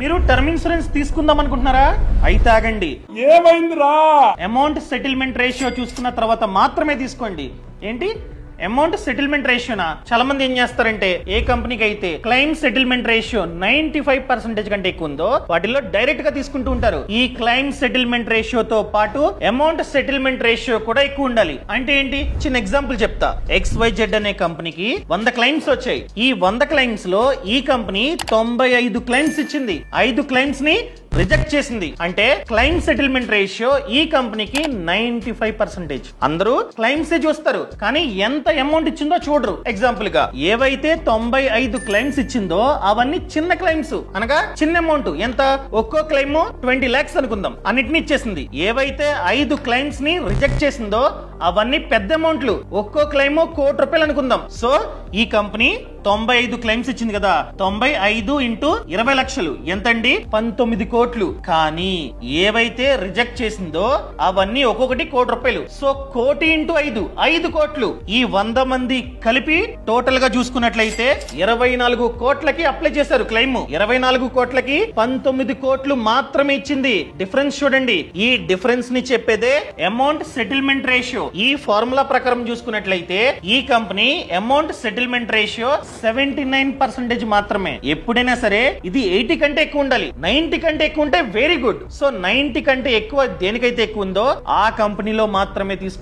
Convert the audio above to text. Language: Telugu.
మీరు టర్మ్ ఇన్సూరెన్స్ తీసుకుందాం అనుకుంటున్నారా? అయితే ఆగండి. ఏమైందిరా? అమౌంట్ సెటిల్మెంట్ రేషియో చూసుకున్న తర్వాత మాత్రమే తీసుకోండి. ఏంటి అమౌంట్ సెటిల్మెంట్ రేషియోనా? చాలా మంది ఏం చేస్తారంటే, ఏ కంపెనీకి అయితే క్లెయిమ్ సెటిల్మెంట్ రేషియో 95% కంటే ఎక్కువ ఉందో వాటిలో డైరెక్ట్ గా తీసుకుంటూ ఉంటారు. ఈ క్లెయిమ్ సెటిల్మెంట్ రేషియోతో పాటు అమౌంట్ సెటిల్మెంట్ రేషియో కూడా ఎక్కువ ఉండాలి. అంటే ఏంటి? చిన్న ఎగ్జాంపుల్ చెప్తా. XYZ అనే కంపెనీకి 100 క్లెయిమ్స్ వచ్చాయి. ఈ 100 క్లెయిమ్స్ లో ఈ కంపెనీ 95 క్లెయిమ్స్ ఇచ్చింది, 5 క్లెయిమ్స్ ని రిజెక్ట్ చేసింది. అంటే క్లెయిమ్ సెటిల్మెంట్ రేషియో ఈ కంపెనీకి 95%. అందరూ క్లెయిమ్స్ చూస్తారు కానీ ఎంత అమౌంట్ ఇచ్చిందో చూడరు. ఎగ్జాంపుల్ గా ఏవైతే 95 క్లెయిమ్స్ ఇచ్చిందో అవన్నీ చిన్న క్లెయిమ్స్, అనగా చిన్న అమౌంట్. ఎంత? ఒక్కో క్లెయిమ్ 20 lakhs అనుకుందాం, అన్నిటిని ఇచ్చేసింది. ఏవైతే 5 క్లెయిమ్స్ ని రిజెక్ట్ చేసిందో అవన్నీ పెద్ద అమౌంట్లు, ఒక్కో క్లెయిమ్ ₹1,00,00,000 అనుకుందాం. సో ఈ కంపెనీ 95 క్లెయిమ్స్ ఇచ్చింది కదా, 95 ఇంటూ 20 లక్షలు ఎంతండి? 19 కోట్లు. కానీ ఏవైతే రిజెక్ట్ చేసిందో అవన్నీ ఒక్కొక్కటి ₹1,00,00,000. సో 1,00,00,000 ఇంటూ 5 కోట్లు. ఈ 100 మంది కలిపి టోటల్ గా చూసుకున్నట్లయితే 24 కోట్లకి అప్లై చేశారు క్లెయిమ్. 24 కోట్లకి 19 కోట్లు మాత్రమే ఇచ్చింది. డిఫరెన్స్ చూడండి. ఈ డిఫరెన్స్ ని చెప్పేదే అమౌంట్ సెటిల్మెంట్ రేషియో. ఈ ఫార్ములా ప్రకారం చూసుకున్నట్లయితే ఈ కంపెనీ అమౌంట్ సెటిల్మెంట్ రేషియో 79% మాత్రమే. ఎప్పుడైనా సరే ఇది 80 కంటే ఎక్కువ ఉండాలి. 90 కంటే ఎక్కువ ఉంటే వెరీ గుడ్. సో 90 కంటే ఎక్కువ దేనికైతే ఎక్కువ ఉందో ఆ కంపెనీలో మాత్రమే తీసుకుంటారు.